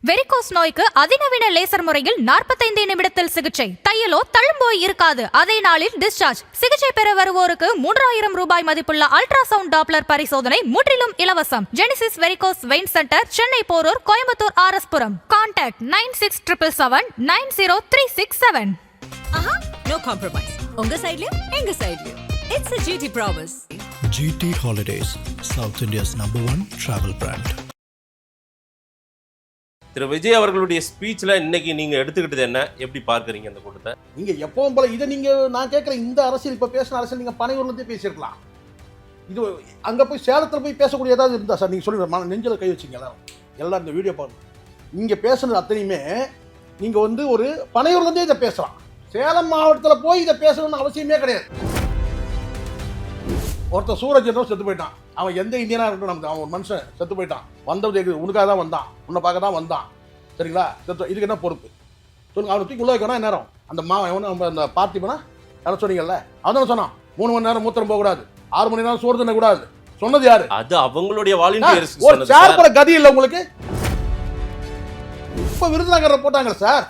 Varicose நோய்க்கு அதிநவீன laser முறையில் 45 நிமிடத்தில் சிகிச்சை. தையலோ தழும்போய் இருக்காது. அதே நாளில் டிஸ்சார்ஜ். சிகிச்சை பெற வருவோருக்கு 3000 ரூபாய் மதிப்புள்ள அல்ட்ராசவுண்ட் டாப்லர் பரிசோதனை முற்றிலும் இலவசம். Genesis varicose vein centre, Chennai Porur, Coimbatore RS-புரம். கான்டாக்ட் 9677790367. No compromise. உங்க சைடுலயும் எங்க சைடுலயும். It's a GT promise. GT Holidays, South India's #1 travel brand. திரு விஜய் அவர்களுடைய ஸ்பீச்ல இன்னைக்கு நீங்க எடுத்துக்கிட்டது என்ன, எப்படி பார்க்கறீங்க அந்த கூட்டத்தை? நீங்க எப்பவும் போல இதை நீங்க நான் கேட்குறேன், இந்த அரசியல் இப்போ பேசுன அரசியல் நீங்க பனையூர்லேருந்தே பேசியிருக்கலாம். இது அங்கே போய் சேலத்தில் போய் பேசக்கூடிய ஏதாவது இருந்தா சார் நீங்கள் சொல்லுங்க, நெஞ்சில் கை வச்சிங்க எல்லாம் இந்த வீடியோ பாருங்க. நீங்கள் பேசுனது அத்தனையுமே நீங்கள் வந்து ஒரு பனையூர்லேருந்தே இதை பேசலாம். சேலம் மாவட்டத்தில் போய் இதை பேசணும்னு அவசியமே கிடையாது. ஒருத்தர் சூரஜ் என்றோ செத்து போயிட்டான். அவன் எந்த இந்தியனாக இருக்கட்டும், நமக்கு அவன் ஒரு மனுஷன் செத்து போயிட்டான். வந்தது உனக்காக தான் வந்தான், உன்னை பார்க்க தான் வந்தான், சரிங்களா? இதுக்கு என்ன பொறுப்பு சொல்லுங்க? அவனை தூக்கி உள்ள வைக்கணும். நேரம் அந்த அந்த பார்ட்டி போனால் யாரும் சொன்னீங்கல்ல, அவன் சொன்னான் 3 மணி நேரம் மூத்திரம் போகக்கூடாது, 6 மணி நேரம் சோறு தின்னக்கூடாது. சொன்னது யாரு? அது அவங்களுடைய வாலண்டியர்ஸ். ஒரு சேர் போட கதி இல்லை உங்களுக்கு. இப்போ விருதுநகரை போட்டாங்க சார்,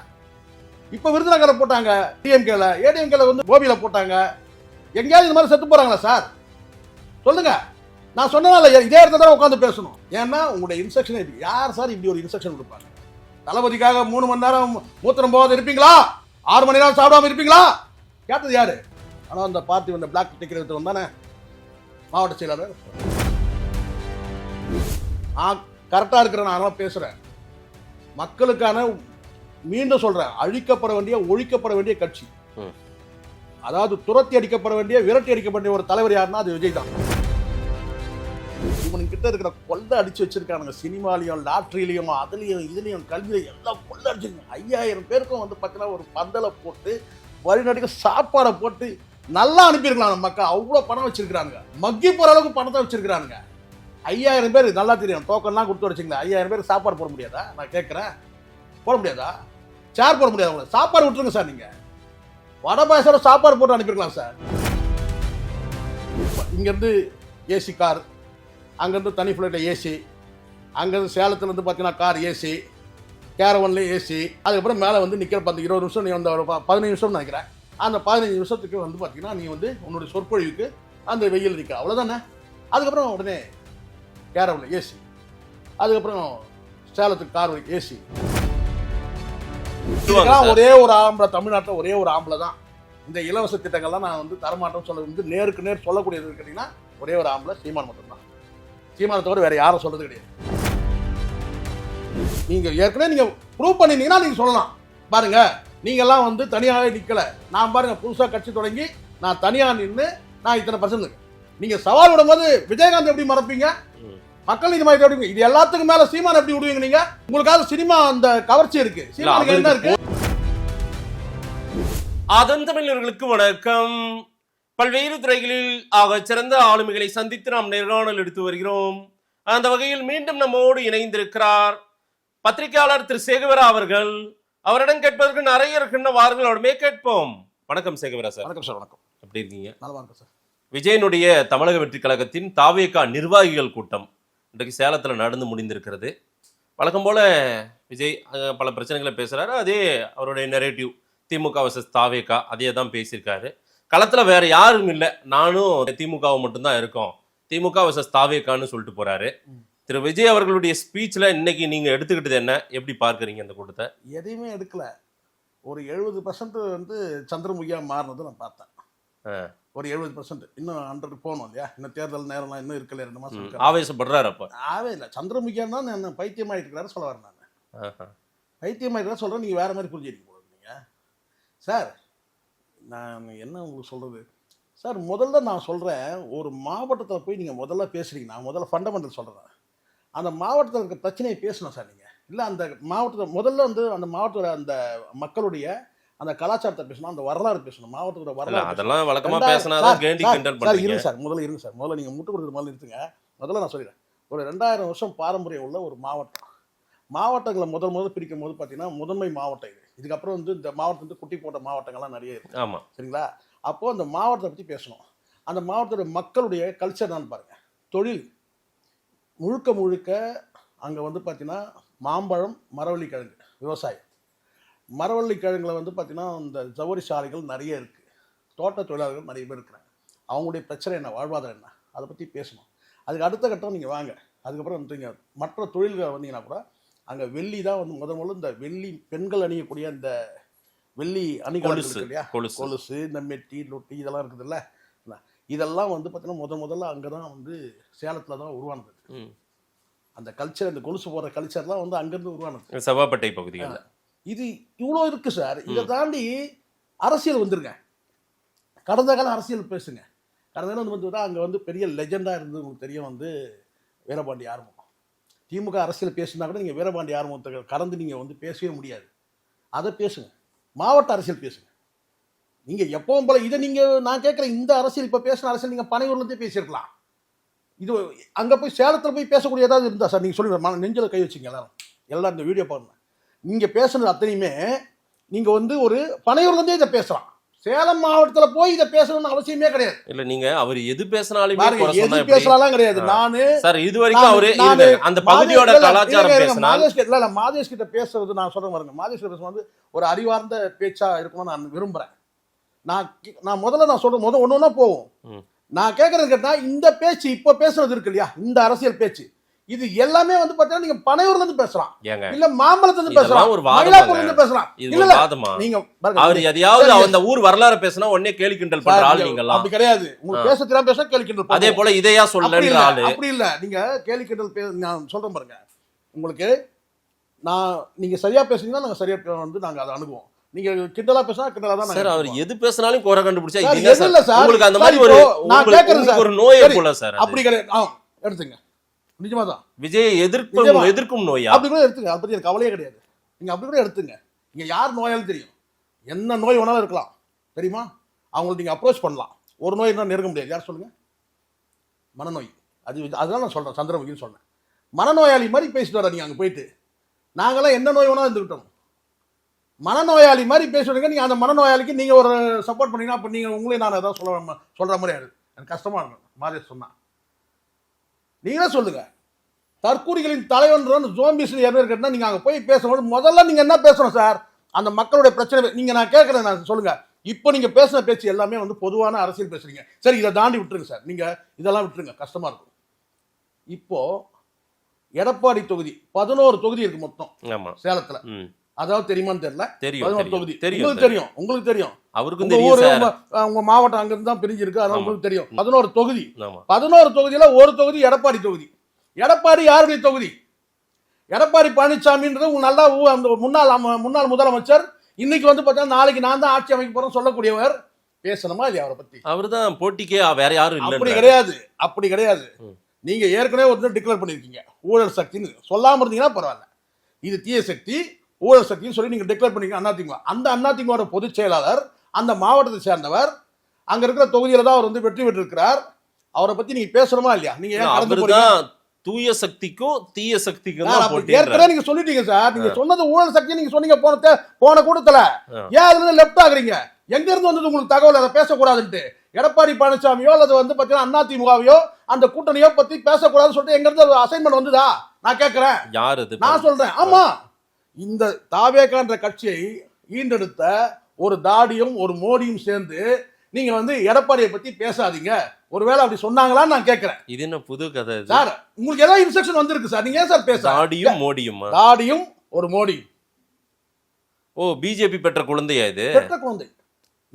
இப்போ விருதுநகரை போட்டாங்க. டிஎம்கேல ஏடிஎம்கேல வந்து கோபியில் போட்டாங்க. எங்கேயாவது இந்த மாதிரி செத்து போகிறாங்களா சார்? சொல்லுங்க. நான் சொன்னதால இதே இடத்துல தான் உட்காந்து பேசணும். ஏன்னா உங்களுடைய இன்ஸ்ட்ரக்ஷன் இருக்கு. யார் சார் இப்படி ஒரு இன்ஸ்ட்ரக்ஷன் கொடுப்பாங்க? தளபதிக்காக 3 மணி நேரம் மூத்திரம் போகாத இருப்பீங்களா? 6 மணி நேரம் சாப்பிடாம இருப்பீங்களா? கேட்டது யாரு? ஆனால் அந்த பார்ட்டி வந்து பிளாக் டிக்கெட் எடுத்து வந்தானே மாவட்ட செயலாளர். கரெக்டாக இருக்கிறேன், நான் பேசுகிறேன். மக்களுக்கான மீண்டும் சொல்கிறேன், அழிக்கப்பட வேண்டிய ஒழிக்கப்பட வேண்டிய கட்சி, அதாவது துரத்தி அடிக்கப்பட வேண்டிய விரட்டி அடிக்கப்பட வேண்டிய ஒரு தலைவர் யாருன்னா அது விஜய் தான். இவனுக்கு கிட்ட இருக்கிற கொள்ளை அடிச்சு வச்சிருக்கானுங்க. சினிமாலையும் லாட்ரிலையும் அதுலையும் இதுலையும் கல்வியிலையும் எல்லாம் கொள்ளை அடிச்சிருக்காங்க. 5000 பேருக்கும் வந்து பார்த்தீங்கன்னா ஒரு பந்தலை போட்டு வழிநடிக்க சாப்பாடை போட்டு நல்லா அனுப்பியிருக்கலாம் மக்கள். அவ்வளோ பணம் வச்சிருக்கிறாங்க, மக்கி போகிற அளவுக்கு பணத்தை வச்சிருக்கிறானுங்க. 5000 பேர் நல்லா தெரியும், டோக்கன்லாம் கொடுத்து வச்சுங்களேன். 5000 பேருக்கு சாப்பாடு போட முடியாதா? நான் கேட்குறேன், போட முடியாதா? சேர் போட முடியாதா? உங்களை சாப்பாடு விட்டுருங்க சார். நீங்கள் வட பாயசோட சாப்பாடு போட்டு அனுப்பியிருக்கலாம் சார். இங்கேருந்து ஏசி கார், அங்கேருந்து தனி ஃப்ளைட்டில் ஏசி, அங்கேருந்து சேலத்துலேருந்து பார்த்தீங்கன்னா கார் ஏசி, கேரவன்லேயும் ஏசி. அதுக்கப்புறம் மேலே வந்து நிற்கிற 20 நிமிஷம், நீ வந்து ஒரு 15 நிமிஷம்னு நினைக்கிறேன். அந்த 15 நிமிஷத்துக்கு வந்து பார்த்தீங்கன்னா நீ வந்து உன்னுடைய சொற்பொழிவுக்கு அந்த வெயில் நிற்க, அவ்வளோதானே. அதுக்கப்புறம் உடனே கேரவனில் ஏசி, அதுக்கப்புறம் சேலத்துக்கு கார் ஏசி. ஒரே ஒரு ஆம்பளை தமிழ்நாட்டில், ஒரே ஒரு ஆம்பளை தான் இந்த இலவச திட்டங்கள்லாம் நான் வந்து தரமாட்டோம் சொல்ல வந்து நேருக்கு நேர் சொல்லக்கூடியது கேட்டிங்கன்னா ஒரே ஒரு ஆம்பளை சீமான் மட்டும்தான். சீமானை தவிர வேற யாரும் சொல்றது கிடையாது. நீங்க ஏற்கனவே நீங்க ப்ரூவ் பண்ணிட்டீங்கன்னா நீங்க சொல்லலாம். பாருங்க, நீங்க எல்லாம் வந்து தனியாக நிக்கல, நான் பாருங்க புதுசா கட்சி தொடங்கி நான் தனியா நின்று நான் இத்தனை பர்சன்ட். நீங்க சவால் விடும்போது விஜயகாந்த் எப்படி மறப்பீங்க? மக்கள் நீதி மையத்தை எப்படி? இது எல்லாத்துக்கும் மேல சீமான் எப்படி விடுவீங்க நீங்க? உங்களுக்காக சினிமா அந்த கவர்ச்சி இருக்கு, சீமானுக்கு என்ன இருக்கு? அதன் தமிழர்களுக்கு வணக்கம். பல்வேறு துறைகளில் ஆக சிறந்த ஆளுமைகளை சந்தித்து நாம் நேர்காணல் எடுத்து வருகிறோம். அந்த வகையில் மீண்டும் நம்மோடு இணைந்திருக்கிறார் பத்திரிகையாளர் திரு சேகவரா அவர்கள். அவரிடம் கேட்பதற்கு நிறைய இருக்கின்ற வாரங்கள் அவருமே கேட்போம். வணக்கம் சேகவரா சார். வணக்கம் சார். வணக்கம். எப்படி இருக்கீங்க? நல்லா இருக்கு சார். விஜயனுடைய தமிழக வெற்றி கழகத்தின் தாவேகா நிர்வாகிகள் கூட்டம் இன்றைக்கு சேலத்தில் நடந்து முடிந்திருக்கிறது. வழக்கம் போல விஜய் பல பிரச்சனைகளை பேசுறாரு. அதே அவருடைய நெரேட்டிவ் திமுக வர்சஸ் தாவேகா அதே தான் பேசியிருக்காரு. களத்தில் வேற யாரும் இல்லை, நானும் திமுகவை மட்டும்தான் இருக்கோம், திமுக வர்சஸ் தாவேகான்னு சொல்லிட்டு போறாரு. திரு விஜய் அவர்களுடைய ஸ்பீச்ல இன்னைக்கு நீங்க எடுத்துக்கிட்டது என்ன, எப்படி பார்க்கறீங்க அந்த கூட்டத்தை? எதையுமே எடுக்கல. ஒரு 70% வந்து சந்திரமுகியா மாறினது நான் பார்த்தேன். ஒரு 70%. இன்னும் 100 போகணும் இல்லையா? இன்னும் தேர்தல் நேரம்லாம் இன்னும் இருக்கல, 2 மாசம். ஆவேசப்படுறாரு. அப்ப இல்லை, சந்திரமுகியா தான் நான் பைத்தியமாயிட்டு இருக்கிறாரு சொல்ல வரேன். நான் பைத்தியமாயிட்டு சொல்றேன், நீங்க வேற மாதிரி புரிஞ்சுக்கிங்க போடுறீங்க சார். நான் என்ன உங்களுக்கு சொல்கிறது சார்? முதல்ல நான் சொல்கிறேன், ஒரு மாவட்டத்தில் போய் நீங்கள் முதல்ல பேசுகிறீங்க. நான் முதல்ல ஃபண்டமெண்டல் சொல்கிறேன். அந்த மாவட்டத்தில் இருக்க பிரச்சனையை பேசணும் சார். நீங்கள் இல்லை அந்த மாவட்டத்தை முதல்ல வந்து அந்த மாவட்டத்தோட அந்த மக்களுடைய அந்த கலாச்சாரத்தை பேசணும், அந்த வரலாறு பேசணும், மாவட்டத்தோட வரலாறு. அதெல்லாம் வழக்கமாக பேசினாதான் கேண்டி கிண்டல் பண்ணுவீங்க. இருங்க சார், முதல்ல இருங்க சார். முதல்ல நீங்கள் முட்டு கொடுக்குறது முதல்ல நிறுத்துங்க. முதல்ல நான் சொல்லிடுறேன், ஒரு 2000 வருஷம் பாரம்பரியம் உள்ள ஒரு மாவட்டம். மாவட்டங்களை முதல் பிரிக்கும் போது பார்த்தீங்கன்னா முதன்மை மாவட்டம் இது. இதுக்கப்புறம் வந்து இந்த மாவட்டம் வந்து குட்டி போட்ட மாவட்டங்கள்லாம் நிறைய இருக்கு. ஆமாம், சரிங்களா? அப்போது அந்த மாவட்டத்தை பற்றி பேசணும். அந்த மாவட்டத்தோட மக்களுடைய கல்ச்சர் தான் பாருங்கள். தொழில் முழுக்க அங்கே வந்து பார்த்தீங்கன்னா மாம்பழம், மரவள்ளி கிழங்கு விவசாயம். மரவள்ளி கிழங்குல வந்து பார்த்தீங்கன்னா இந்த ஜவுளி சாலைகள் நிறைய இருக்குது. தோட்ட தொழிலாளர்கள் நிறைய பேர் இருக்கிறாங்க. அவங்களுடைய பிரச்சனை என்ன, வாழ்வாதாரம் என்ன, அதை பற்றி பேசணும். அதுக்கு அடுத்த கட்டம் நீங்கள் வாங்க. அதுக்கப்புறம் வந்து நீங்கள் மற்ற தொழில்கள் வந்தீங்கன்னா கூட அங்கே வெள்ளி தான் வந்து முதல்ல இந்த வெள்ளி பெண்கள் அணியக்கூடிய இந்த வெள்ளி அணிகள் இருக்கு இல்லையா, கொலுசு, இந்த மெட்டி, லொட்டி இதெல்லாம் இருக்குதுல்ல, இதெல்லாம் வந்து பார்த்தீங்கன்னா முதல்ல அங்கே தான் வந்து சேலத்தில் தான் உருவானது. அந்த கல்ச்சர், இந்த கொலுசு போடுற கல்ச்சர்லாம் வந்து அங்கேருந்து உருவானது, செவ்வாப்பேட்டை பகுதிகளில். இது இவ்வளோ இருக்குது சார். இதை தாண்டி அரசியல் வந்துருங்க. கடந்த கால அரசியல் பேசுங்க. கடந்த காலம் வந்து அங்கே வந்து பெரிய லெஜெண்டாக இருந்தது உங்களுக்கு தெரியும், வந்து வீரபாண்டி ஆறுமுகம். திமுக அரசியல் பேசுனா கூட நீங்கள் வீரபாண்டி ஆறுமுகத்தை கடந்து நீங்கள் வந்து பேசவே முடியாது. அதை பேசுங்க. மாவட்ட அரசியல் பேசுங்க. நீங்கள் எப்பவும் போல இதை நான் கேட்குறேன், இந்த அரசியல் இப்போ பேசின அரசியல் நீங்கள் பனையூர்லேருந்தே பேசியிருக்கலாம். இது அங்கே போய் சேலத்தில் போய் பேசக்கூடிய ஏதாவது இருந்தால் சார் நீங்கள் சொல்லுங்கள், நெஞ்சில் கை வச்சுங்க. எல்லாரும் இந்த வீடியோ பாருங்க. நீங்கள் பேசுனது அத்தனையுமே நீங்கள் வந்து ஒரு பனையூர்லேருந்தே இதை பேசலாம். சேலம் மாவட்டத்தில் போய் இதை பேசணும்னு அவசியமே கிடையாது. இல்ல நீங்க அவர் எது பேசினாலும் எது பேசலாம் கிடையாது. நானு சார் இது வரைக்கும் அவரு அந்த பகுதியோட கலாச்சாரம் பேசினா மாதேஷ் கிட்ட பேசுறது நான் சொல்றேன் பாருங்க. மாதேஷ் கிட்ட பேசுறது வந்து ஒரு அறிவார்ந்த பேச்சா இருக்கணும்னு நான் விரும்புறேன். நான் முதல்ல நான் சொல்றேன், ஒண்ணு ஒண்ணா போவோம். நான் கேட்கறது கேட்டா, இந்த பேச்சு இப்ப பேசுறது இருக்கு இல்லையா, இந்த அரசியல் பேச்சு, இது எல்லாமே வந்து பாத்தீங்கன்னா நீங்க பனையூர்ல இருந்து பேசலாம், இல்ல மாம்பழத்துல இருந்து பேசலாம், மயிலாப்பூர்ல இருந்து பேசலாம். இல்ல நீங்க அவர் எதையாவது அந்த ஊர் வரலாறு பேசினா உடனே கேலி கிண்டல் பண்ற ஆள் நீங்க. அப்படி கிடையாது. உங்களுக்கு பேச தெரியாம பேசினா கேலி கிண்டல். அதே போல இதையா சொல்லன்ற ஆளு அப்படி இல்ல. நீங்க கேலி கிண்டல் நான் சொல்றேன் பாருங்க. உங்களுக்கு நீங்க சரியா பேசுனீங்கன்னா நாங்க சரியா வந்து நாங்க அதை அனுபவம். நீங்க கிண்டலா பேசினா கிண்டலா தான் சார். அவர் எது பேசினாலும் குறை கண்டுபிடிச்சா இல்ல சார். உங்களுக்கு அந்த மாதிரி ஒரு நோய் போல சார். அப்படி கிடையாது. எடுத்துங்க. நிஜமாதான் விஜய் எதிர்க்கும் நோயா அப்படி கூட எடுத்துங்க. அதை பத்தி எனக்கு கவலையே கிடையாது. நீங்க அப்படி கூட எடுத்துங்க. நீங்க யார் நோயாலும் தெரியும், என்ன நோய் வேணாலும் இருக்கலாம் தெரியுமா. அவங்களுக்கு நீங்க அப்ரோச் பண்ணலாம். ஒரு நோய் என்ன நெருங்க முடியாது. யார் சொல்லுங்க? மனநோய். அதுதான் நான் சொல்றேன், சந்திரமுகின்னு சொன்னேன். மனநோயாளி மாதிரி பேசிட்டு வர நீங்க அங்க போயிட்டு, நாங்களாம் என்ன நோய் வேணாலும் இருந்துக்கிட்டோம். மனநோயாளி மாதிரி பேசுறீங்க. நீங்க அந்த மனநோயாளிக்கு நீங்க ஒரு சப்போர்ட் பண்ணீங்கன்னா அப்ப நீங்க உங்களே நான் ஏதாவது சொல்ற மாதிரி ஆயிடுது. எனக்கு கஷ்டமா இருக்கும். மாதேஷ் சொன்னா நீங்களே சொல்லுங்க. தற்கூரிகளின் தலைவன் ஜோம்பிஸ் கேட்டா நீங்க அங்க போய் பேசும்போது முதல்ல நீங்க என்ன பேசணும் சார், அந்த மக்களுடைய பிரச்சனை நீங்க நான் கேட்கறேன். நான் சொல்லுங்க, இப்போ நீங்க பேசின பேச்சு எல்லாமே வந்து பொதுவான அரசியல் பேசுறீங்க. சரி, இதை தாண்டி விட்டுருங்க சார். நீங்க இதெல்லாம் விட்டுருங்க, கஷ்டமா இருக்கும். இப்போ எடப்பாடி தொகுதி 11 தொகுதி இருக்கு மொத்தம் சேலத்துல. அதாவது தெரியுமான்னு தெரியல. 11 தொகுதி தெரியும், உங்களுக்கு தெரியும், அவருக்கும் தெரியும். உங்க மாவட்டம் அங்க இருந்து தான் பிரிஞ்சிருக்கு, அதனால உங்களுக்கு தெரியும். 11 தொகுதி. 11 தொகுதியில ஒரு தொகுதி எடப்பாடி தொகுதி. எடப்பாடி யாருடைய தொகுதி? எடப்பாடி பழனிசாமின்றது நல்லா முன்னாள் முதலமைச்சர். இன்னைக்கு வந்து பார்த்தீங்கன்னா நாளைக்கு நான் தான் ஆட்சி அமைக்க போறேன் சொல்லக்கூடியவர். பேசணுமா இல்லையா அவரை பத்தி? அவர் தான் போட்டிக்கே, வேற யாரும் இல்லை. அப்படி கிடையாது. நீங்க ஏற்கனவே ஒரு டிக்ளேர் பண்ணிருக்கீங்க ஊழல் சக்தின்னு. சொல்லாம இருந்தீங்கன்னா பரவாயில்ல. இது தீய சக்தி, ஊழல் சக்தின்னு சொல்லி நீங்க டிக்ளேர் பண்ணீங்க. அதிமுக, அந்த அதிமுக பொதுச் செயலாளர், அந்த மாவட்டத்தை சேர்ந்தவர், அங்க இருக்கிற தொகுதியில தான் அவர் வந்து வெற்றி பெற்றிருக்கிறார். அவரை பத்தி நீங்க பேசணுமா இல்லையா? நீங்க ஏன் கடந்து போறீங்க? தூய சக்திக்கும் தீய சக்திக்கும் தான் போட்டி. ஏற்கனவே நீங்க சொல்லிட்டீங்க சார். நீங்க சொன்னது ஊழல் சக்தி நீங்க சொன்னீங்க போன கூட்டத்துல. ஏன் அதுல இருந்து லெஃப்ட் ஆகுறீங்க? எங்க இருந்து வந்தது உங்களுக்கு தகவல் அதை பேசக்கூடாதுன்ட்டு? எடப்பாடி பழனிசாமியோ அல்லது வந்து பாத்தீங்கன்னா அதிமுகவையோ அந்த கூட்டணியோ பத்தி பேசக்கூடாதுன்னு சொல்லிட்டு எங்க இருந்து அசைன்மெண்ட் வந்ததா? நான் கேட்கிறேன். யாரு அது? நான் சொல்றேன். ஆமா, இந்த தாவேகா என்ற கட்சியை ஈண்டெடுத்த ஒரு தாடியும் ஒரு மோடியும் சேர்ந்து நீங்க வந்து எடப்பாடியை பத்தி பேசாதீங்க. ஒருவேளை அப்படி சொன்னாங்களான்னு நான் கேட்கிறேன். இது என்ன புது கதை சார்? உங்களுக்கு ஏதாவது இன்ஸ்ட்ரக்ஷன் வந்திருக்கு சார்? நீங்க ஏன் சார் பேச? தாடியும் மோடியும், தாடியும் ஒரு மோடியும். ஓ, பிஜேபி பெற்ற குழந்தையா இது? பெற்ற குழந்தை.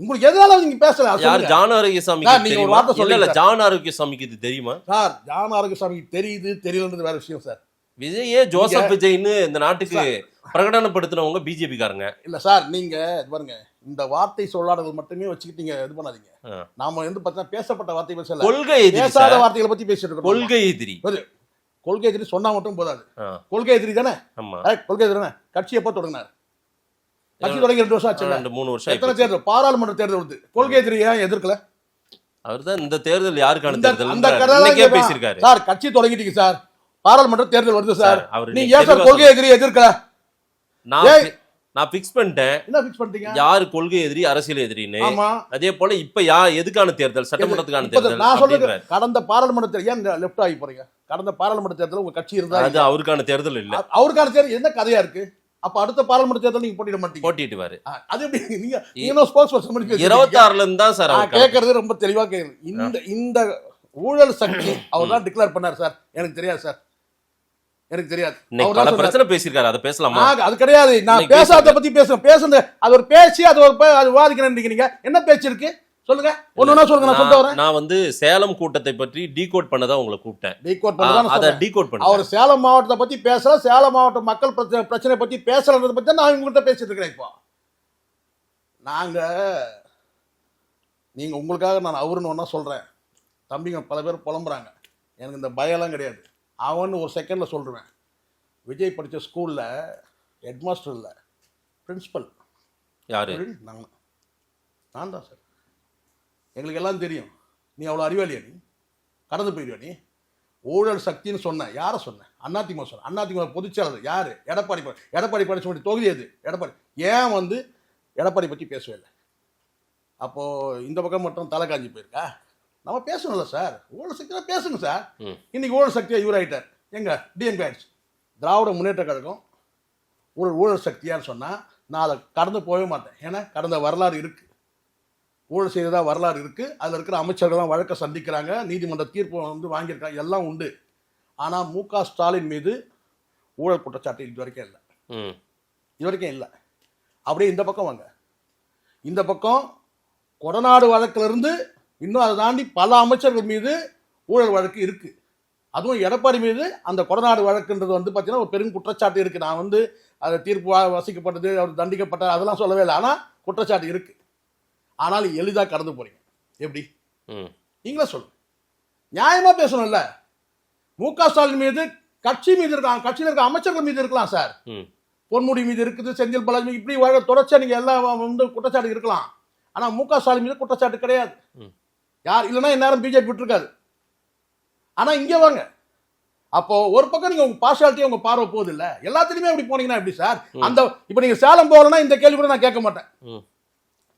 உங்களுக்கு எதனால நீங்க பேசல? யார்? ஜான் ஆரோக்கியசாமிக்கு நீங்க ஒரு வார்த்தை சொல்லல. ஜான் ஆரோக்கியசாமிக்கு இது தெரியுமா சார்? ஜான் ஆரோக்கியசாமிக்கு தெரியுது தெரியலன்றது வேற விஷயம் சார். விஜயே ஜோசப் விஜய்னு இந்த நாட்டுக்கு பிரகடனப்படுத்தினவங்க பிஜேபி காரங்க இல்ல சார். நீங்க பாருங்க, இந்த வார்த்தை சொல்லாதவர்கள் மட்டுமே வச்சுக்கிட்டு நீங்க இது பண்ணாதீங்க. நாம வந்து பார்த்தா பேசப்பட்ட வார்த்தை பேசல, கொள்கை எதிரி, பேசாத வார்த்தைகளை பத்தி பேசிட்டு இருக்கோம். கொள்கை எதிரி, கொள்கை எதிரி சொன்னா மட்டும் போதாது. கொள்கை எதிரி தானே? கொள்கை எதிரி தானே? கட்சி எப்ப தொடங்கினார்? கட்சி தொடங்கி 2 வருஷம் ஆச்சு, 2-3 வருஷம். எத்தனை தேர்தல்? பாராளுமன்ற தேர்தல் வந்து கொள்கை எதிரி ஏன் எதிர்க்கல? அவர்தான் இந்த தேர்தல் யாருக்கான தேர்தல் அந்த கதை பேசியிருக்காரு சார். கட்சி தொடங்கிட்டீங்க சார், பாராளுமன்ற தேர்தல் வருது சார். நீங்க ஏன் சார் கொள்கை எதிரி எதிர்க்கல? நான் பிக்ஸ் பண்ணிட்டேன் என்ன ஃபிக்ஸ் பண்ணிட்டீங்க? யாரு கொள்கை எதிரி அரசியல் எதிரின்னு. ஆமா. அதே போல இப்ப எதுக்கான தேர்தல், சட்டமன்றத்துக்கான இப்ப தேர்தல் நான் சொல்றது அப்படின்றாரு. கடந்த பாராளுமன்ற தேர்தல் ஏன் லெஃப்ட் ஆகி போறீங்க? கடந்த பாராளுமன்ற தேர்தல் உங்க கட்சி இருந்தா அது அவருக்கான தேர்தல் இல்ல, அவருக்கான தேர்தல் என்ன கதையா இருக்கு? அப்ப அடுத்த பாராளுமன்ற தேர்தல் நீங்க போட்டிட மாட்டீங்க. போட்டிட்டுவாரு. அது எப்படி நீங்க ஸ்போர்ட்ஸ் பர்சன் மாதிரி பேசுறீங்க? 26ல இருந்து தான் சார் நான் கேட்கறது ரொம்ப தெளிவா கேட்குறேன். இந்த ஊழல் சக்தி அவர் தான் டிக்ளேர் பண்ணார் சார். எனக்கு தெரியாது சார், எனக்கு தெரியாது. இன்னைக்கு பல பிரச்சனை பேசியிருக்காரு, அதை பேசலாமா? அது கிடையாது. நான் பேசாத பத்தி பேசுறது அது ஒரு பேசி அது ஒரு அது விவாதிக்கிறேன். நீங்க என்ன பேச்சு இருக்கு சொல்லுங்க, ஒண்ணு சொல்லுங்க. நான் சொல்லிட்டு வரேன். நான் வந்து சேலம் கூட்டத்தை பற்றி டீகோட் பண்ணதா உங்களை கூப்பிட்டேன். டீகோட் பண்ணதான் அதை டீகோட் பண்ண. அவர் சேலம் மாவட்டத்தை பத்தி பேசல, சேலம் மாவட்ட மக்கள் பிரச்சனை பத்தி பேசலன்றத பத்தி நான் உங்கள்கிட்ட பேசிட்டு இருக்கிறேன். இப்போ நீங்க உங்களுக்காக நான் அவருன்னு ஒன்னா சொல்றேன். தம்பிங்க பல பேர் புலம்புறாங்க, எனக்கு இந்த பயம்லாம் கிடையாது. அவன்னு ஒரு செகண்ட்ல சொல்றேன். விஜய் படித்த ஸ்கூல்ல ஹெட் மாஸ்டர் இல்லை, பிரின்சிபல். யாரு? நான் தான் சார். எங்களுக்கு எல்லாம் தெரியும். நீ அவ்வளோ அறிவாளியா? நீ கடந்து போயிடுவா? நீ ஊழல் சக்தின்னு சொன்ன யாரை சொன்ன? அதிமுக சொன்ன. அதிமுக பொதுச்செயலாளர் யாரு? எடப்பாடி. எடப்பாடி பழனிசாமி தொகுதி எது? எடப்பாடி. ஏன் வந்து எடப்பாடி பற்றி பேசவே இல்லை? அப்போ இந்த பக்கம் மட்டும் தலை காஞ்சி போயிருக்கா? நம்ம பேசணும்ல சார். ஊழல் சக்தியாக பேசுங்க சார். இன்னைக்கு ஊழல் சக்தியாக இவர் ஆகிட்டார். எங்க டிஎம்கே ஆயிடுச்சு. திராவிட முன்னேற்ற கழகம் ஊழல் சக்தியான்னு சொன்னால் நான் அதை கடந்து போகவே மாட்டேன். ஏன்னா கடந்த வரலாறு இருக்கு, ஊழல் செய்ததா வரலாறு இருக்கு. அதில் இருக்கிற அமைச்சர்கள் தான் வழக்கை சந்திக்கிறாங்க, நீதிமன்ற தீர்ப்பு வந்து வாங்கியிருக்காங்க, எல்லாம் உண்டு. ஆனால் மு.க. ஸ்டாலின் மீது ஊழல் குற்றச்சாட்டு இது வரைக்கும் இல்லை. இது வரைக்கும் இல்லை. அப்படியே இந்த பக்கம் வாங்க. இந்த பக்கம் கொடநாடு வழக்கிலிருந்து இன்னும் அதை தாண்டி பல அமைச்சர்கள் மீது ஊழல் வழக்கு இருக்கு. அதுவும் எடப்பாடி மீது அந்த கொடநாடு வழக்குன்றது வந்து பார்த்தீங்கன்னா ஒரு பெரும் குற்றச்சாட்டு இருக்கு. நான் வந்து அதை தீர்ப்பு வசிக்கப்பட்டது, அவர் தண்டிக்கப்பட்டார் அதெல்லாம் சொல்லவே இல்லை. ஆனால் குற்றச்சாட்டு இருக்கு. ஆனால் எளிதாக கடந்து போறீங்க. எப்படி நீங்களே சொல்லுங்க. நியாயமா பேசணும்ல. மு.க. ஸ்டாலின் மீது கட்சி மீது இருக்காங்க, கட்சியில் இருக்க அமைச்சர்கள் மீது இருக்கலாம் சார். பொன்முடி மீது இருக்குது, செந்தில் பாலாஜி, இப்படி தொடர்ச்சியா நீங்க எல்லாம் வந்து குற்றச்சாட்டு இருக்கலாம். ஆனா மு.க. ஸ்டாலின் மீது குற்றச்சாட்டு கிடையாது. யார் இல்லைன்னா இந்நேரம் பிஜேபி விட்டுருக்காது. ஆனா இங்க வாங்க. அப்போ ஒரு பக்கம் நீங்க உங்க பார்ஷாலிட்டி உங்க பார்வை போகுது இல்ல, எல்லாத்துலயுமே அப்படி போனீங்கன்னா எப்படி சார்? அந்த இப்ப நீங்க சேலம் போகலன்னா இந்த கேள்வி கூட நான் கேட்க மாட்டேன்,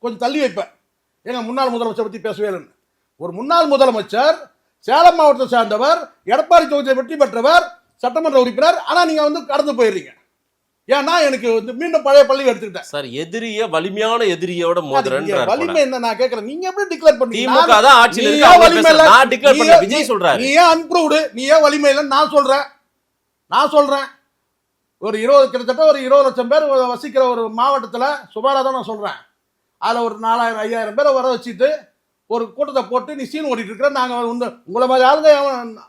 கொஞ்சம் தள்ளி வைப்பேன். ஏங்க முன்னாள் முதலமைச்சர் பத்தி பேசவே இல்லைன்னு. ஒரு முன்னாள் முதலமைச்சர், சேலம் மாவட்டத்தை சேர்ந்தவர், எடப்பாடி தொகுதியை வெற்றி பெற்றவர், சட்டமன்ற உறுப்பினர். ஆனா நீங்க வந்து கடந்து போயிடுறீங்க. ஏன்னா எனக்கு வந்து மீண்டும் பழைய பள்ளி எடுத்துக்கிட்டேன் சார். எதிரிய வலிமையான எதிரியோட மோதுறேன்றார். வலிமை என்ன நான் கேக்குறேன், நீங்க எப்படி டிக்ளேர் பண்ணீங்க? திமுக தான் ஆட்சியில இருக்கு, அவங்க பேசல. நான் டிக்ளேர் பண்ணல, விஜய் சொல்றாரு. நீ ஏன் அன்ப்ரூவ்டு, நீ ஏன் வலிமை இல்லன்னு நான் சொல்றேன். ஒரு 20 கிட்டத்தட்ட ஒரு 20 லட்சம் பேர் வசிக்கிற ஒரு மாவட்டத்துல சுமாரா தான் நான் சொல்றேன். அதுல ஒரு 4000 5000 பேரை வர வச்சுட்டு ஒரு கூட்டத்தை போட்டு நீ சீன் ஓடிட்டு இருக்கிற. நாங்க வந்து உங்களை மாதிரி ஆளுங்க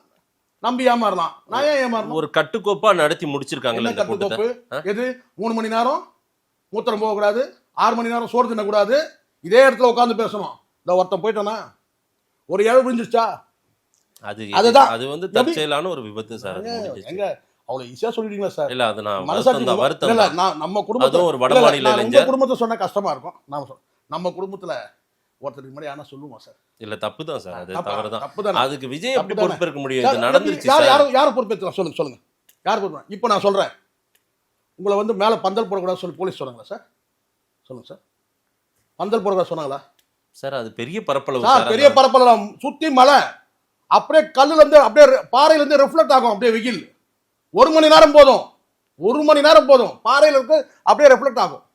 நம்பி ஏமாறலாம். நான் ஏன் ஏமாறணும்? ஒரு கட்டுக்கோப்பா நடத்தி முடிச்சிருக்காங்கல்ல இந்த கூட்டத்தை. எது 3 மணி நேரம் மூத்திரம் போகக்கூடாது, 6 மணி நேரம் சோறு தின்னக்கூடாது, இதே இடத்துல உட்காந்து பேசணும். இந்த ஒருத்தன் போயிட்டானா ஒரு ஏழு புரிஞ்சிருச்சா? அதுதான் அது வந்து தற்செயலான ஒரு விபத்து சார். எங்க அவ்வளவு ஈஸியா சொல்லிட்டீங்களா சார்? இல்ல அது நான் வருத்தம் இல்ல. நம்ம குடும்பத்துல ஒரு வடமாநில உங்க குடும்பத்தை சொன்னா கஷ்டமா இருக்கும். நம்ம குடும்பத்துல ஒருத்தருக்கு முன்னாடி ஆனா சொல்லுவோம் சார். இல்ல தப்புதான் சார், அது தவறுதான். அதுக்கு விஜய் எப்படி பொறுப்பேற்க முடியும்? இது நடந்துருச்சு. யார் பொறுப்பேற்கலாம் சொல்லுங்க. யார் பொறுப்பு? இப்போ நான் சொல்றேன், உங்களை வந்து மேல பந்தல் போடக்கூடாது சொல்லி போலீஸ் சொன்னாங்களா சார்? சொல்லுங்க சார். பந்தல் போடக்கூடாது சொன்னாங்களா சார்? அது பெரிய பரப்பளவு சார். பெரிய பரப்பளவு சுத்தி மலை, அப்படியே கல்லுல இருந்து அப்படியே பாறையில இருந்து ரிஃப்ளெக்ட் ஆகும். அப்படியே வெயில் 1 மணி நேரம் போதும், 1 மணி நேரம் போதும், பாறையில இருக்கு அப்படியே ரிஃப்ளெக்ட் ஆகும்.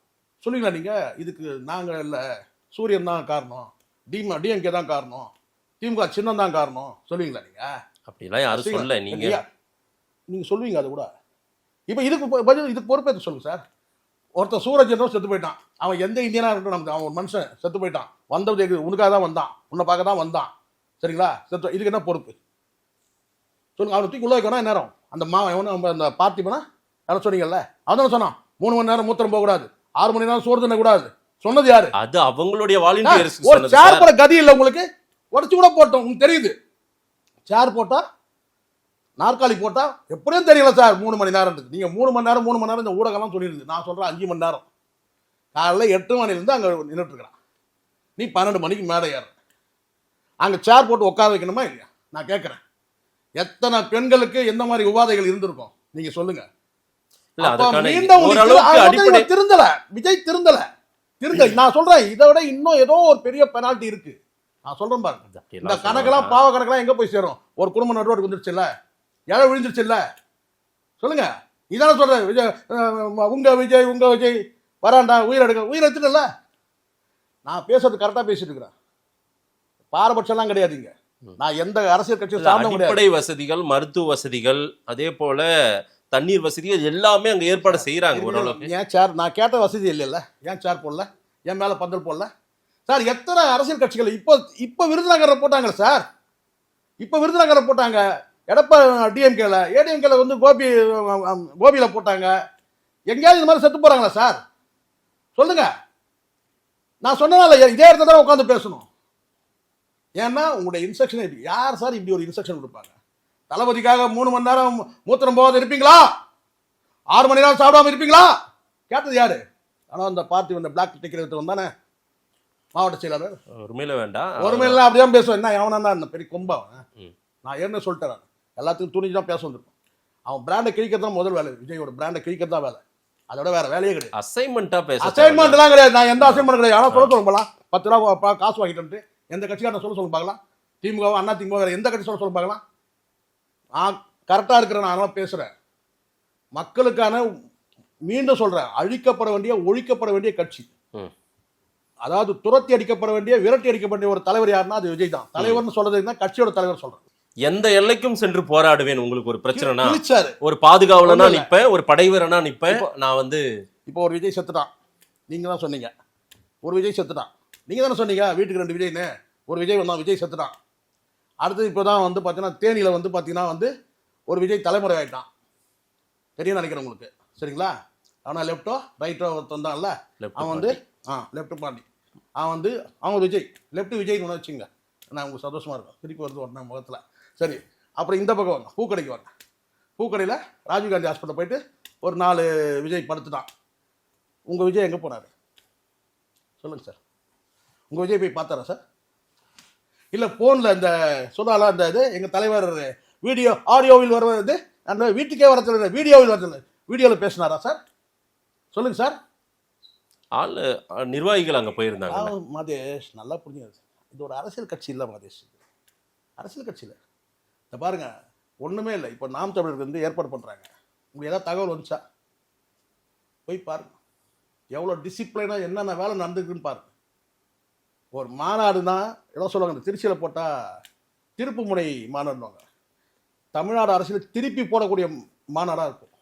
சொல்லுவீங்களா நீங்க? இதுக்கு நாங்க இல்ல, சூரியன் தான் காரணம், டிஎம்கே தான் காரணம், திமுக சின்னம் தான் காரணம் சொல்லுவீங்களா நீங்க? அப்படிலாம் யாரும் சொல்லல. நீங்க சொல்லுவீங்க அது கூட. இப்போ இதுக்கு பொறுப்பேற்று சொல்லுங்க சார். ஒருத்தன் சூரஜ் என்றோ செத்து போயிட்டான். அவன் எந்த இந்தியனா இருக்கட்டும், நமக்கு அவன் ஒரு மனுஷன் செத்து போயிட்டான். வந்தது உனக்காக தான் வந்தான், உன்னை பார்க்க தான் வந்தான், சரிங்களா? செத்து, இதுக்கு என்ன பொறுப்பு சொல்லுங்க. அவனை தூக்கி உள்ள வைக்கணும் நேரம். அந்த அந்த பார்ட்டி பண்ணா யாரும் சொன்னீங்கல்ல, அவன் சொன்னான் 3 மணி நேரம் மூத்திரம் போகக்கூடாது, 6 மணி நேரம் சோறு தின்னக்கூடாது. சொன்னது யாரு? அது அவங்களுடைய வாலண்டியர்ஸ். ஒரு சேர் போட கதி இல்லை உங்களுக்கு, உடச்சு கூட போட்டோம். உங்களுக்கு தெரியுது சேர் போட்டா நாற்காலி போட்டா எப்படியும் தெரியல சார் 3 மணி நேரம். நீங்க 3 மணி நேரம் இந்த ஊடகம்லாம் சொல்லிடுது. நான் சொல்றேன் 5 மணி நேரம். காலையில் 8 மணிலேருந்து அங்கே நின்றுட்டு இருக்கிறான். நீ 12 மணிக்கு மேலே ஏற, அங்கே சேர் போட்டு உட்கார வைக்கணுமா இல்லையா? நான் கேட்குறேன், எத்தனை பெண்களுக்கு எந்த மாதிரி உபாதைகள் இருந்திருக்கும் நீங்க சொல்லுங்க. இல்ல அப்ப அதுக்கான மீண்டும் ஓரளவுக்கு அடிப்படை திருந்தல, விஜய் திருந்தல. நான் சொல்றேன், இதை விட இன்னும் ஏதோ ஒரு பெரிய பெனால்டி இருக்கு. நான் சொல்றேன் பாருங்க, இந்த கணக்கெல்லாம் பாவ கணக்கெல்லாம் எங்க போய் சேரும்? ஒரு குடும்பம் நடுவோடு வந்துருச்சு இல்ல, ஏழை விழுந்துருச்சு இல்ல, சொல்லுங்க. இதான சொல்றேன், விஜய் உங்க விஜய் வராண்டா உயிர் எடுத்துட்டல. நான் பேசுறது கரெக்டா பேசிட்டு இருக்கிறேன், பாரபட்சம்லாம் கிடையாதுங்க. நான் எந்த அரசியல் கட்சியை சார்ந்த அடிப்படை வசதிகள், மருத்துவ வசதிகள், அதே போல தண்ணீர் வசதிகள் எல்லாமே அங்க ஏற்பாடு செய்யறாங்க ஓரளவுக்கு. ஏன் சேர் நான் கேட்ட வசதி இல்லைல்ல, ஏன் சேர் போடல, என் மேல பந்தல் போடல சார்? எத்தனை அரசியல் கட்சிகள் இப்போ விருதுநகரில் போட்டாங்க சார், இப்போ விருதுநகரில் போட்டாங்க, எடப்பாடி டிஎம்கேல, ஏடிஎம்கேல வந்து கோபியில் போட்டாங்க. எங்கேயாவது இந்த மாதிரி செத்து போறாங்களா சார்? சொல்லுங்க. நான் சொன்னதால இதே இடத்துல தான் உட்காந்து பேசணும். ஏன்னா உங்களுடைய இன்ஸ்ட்ரக்ஷன் யார் சார் இப்படி ஒரு இன்ஸ்ட்ரக்ஷன் கொடுப்பாங்க? தளபதிக்காக 3 மணி நேரம் மூத்திரம் போகாத இருப்பீங்களா? 6 மணி நேரம் சாப்பிடாம இருப்பீங்களா? கேட்டது யாரு? ஆனால் அந்த பார்ட்டி வந்த பிளாக் டிக்கெட் எடுத்து வந்தானே மாவட்ட செயலாளர். ஒருமையில வேண்டாம், ஒருமையில அப்படிதான் பேசுவேன். என்ன எவனா தான் பெரிய கொம்பா? நான் ஏற்கனவே சொல்லிட்டேன், எல்லாத்துக்கும் துணிஞ்சு தான் பேச வந்திருப்பேன். அவன் பிராண்டை கிழிக்கிறது தான் முதல் வேலை, விஜயோட பிராண்டை கிழிக்கிறது தான் வேலை. அதோட வேற வேலையே கிடையாது. அசைன்மெண்டா பேச அசைன்மெண்ட்லாம் கிடையாது. நான் எந்த அசைன்மெண்ட் கிடையாது. ஆனால் சொல்ல போகலாம், 10 ரூபா காசு வாங்கிட்டு எந்த கட்சிக்காரன் சொல்ல பார்க்கலாம். திமுக, அண்ணா திமுக, வேற எந்த கட்சி சொல்ல பார்க்கலாம். நான் கரெக்டாக இருக்கிறேன், நான் அதெல்லாம் பேசுகிறேன். மக்களுக்கான, மீண்டும் சொல்கிறேன், அழிக்கப்பட வேண்டிய, ஒழிக்கப்பட வேண்டிய கட்சி. அதாவது துரத்தி அடிக்கப்பட வேண்டிய, விரட்டி அடிக்கப்பட வேண்டிய ஒரு தலைவர் யாருன்னா அது விஜய் தான். தலைவர்னு சொல்றது கட்சியோட தலைவர் சொல்றேன். எந்த எல்லைக்கும் சென்று போராடுவேன். உங்களுக்கு ஒரு பிரச்சனைனா ஒரு பாதுகாவலனா நிப்பேன், ஒரு படைவீரனா நிப்பேன். நான் வந்து இப்போ ஒரு விஜய் செத்துட்டான், நீங்க தான் சொன்னீங்க. ஒரு விஜய் செத்துட்டான், நீங்க தானே சொன்னீங்க. வீட்டுக்கு 2 விஜய்னு. ஒரு விஜய் வந்தான், விஜய் செத்துட்டான். அடுத்தது இப்போதான் வந்து பார்த்தீங்கன்னா தேனியில் வந்து பார்த்தீங்கன்னா வந்து ஒரு விஜய் தலைமுறை ஆகிட்டான். தெரியும் நினைக்கிறேன் உங்களுக்கு, சரிங்களா? அவனா லெஃப்டோ ரைட்டோ வந்தான்ல, அவன் வந்து லெஃப்ட் பாண்டி, அவன் வந்து அவன் விஜய் லெஃப்ட் விஜய்னு ஒன்று வச்சுங்க. நான் உங்களுக்கு சந்தோஷமா இருக்கும், திருப்பி வருது வரணும் முகத்தில். சரி, அப்புறம் இந்த பக்கம் வாங்க, பூக்கடைக்கு வாங்க. பூக்கடையில் ராஜீவ்காந்தி ஹாஸ்பிட்டல் போயிட்டு ஒரு 4 விஜய் படுத்துட்டான். உங்கள் விஜய் எங்கே போனார் சொல்லுங்கள் சார்? உங்கள் விஜய் போய் பார்த்தாரா சார்? இல்லை ஃபோனில் இந்த சொன்னால அந்த இது எங்கள் தலைவர் வீடியோ ஆடியோவில் வருவது, அந்த வீட்டுக்கே வர சொல்ல, வீடியோவில் வர சொல்ல, வீடியோவில் பேசினாரா சார்? சொல்லுங்கள் சார். நிர்வாகிகள் அங்கே போயிருந்தாங்க. மாதேஷ் நல்லா புரிஞ்சுங்க, இது ஒரு அரசியல் கட்சி இல்லை மாதேஷ், அரசியல் கட்சியில் இந்த பாருங்க ஒன்றுமே இல்லை. இப்போ நாம் தமிழருக்கு வந்து ஏற்பாடு பண்ணுறாங்க, உங்களுக்கு ஏதாவது தகவல் வந்துச்சா? போய் பாருங்க, எவ்வளோ டிசிப்ளினாக என்னென்ன வேலை நடந்துக்குன்னு பாருங்க. ஒரு மாநாடுனா எவ்வளோ சொல்லுவாங்க, இந்த திருச்சியில் போட்டால் திருப்பு முனை மாநாடுவாங்க, தமிழ்நாடு அரசியல் திருப்பி போடக்கூடிய மாநாடாக இருக்கும்.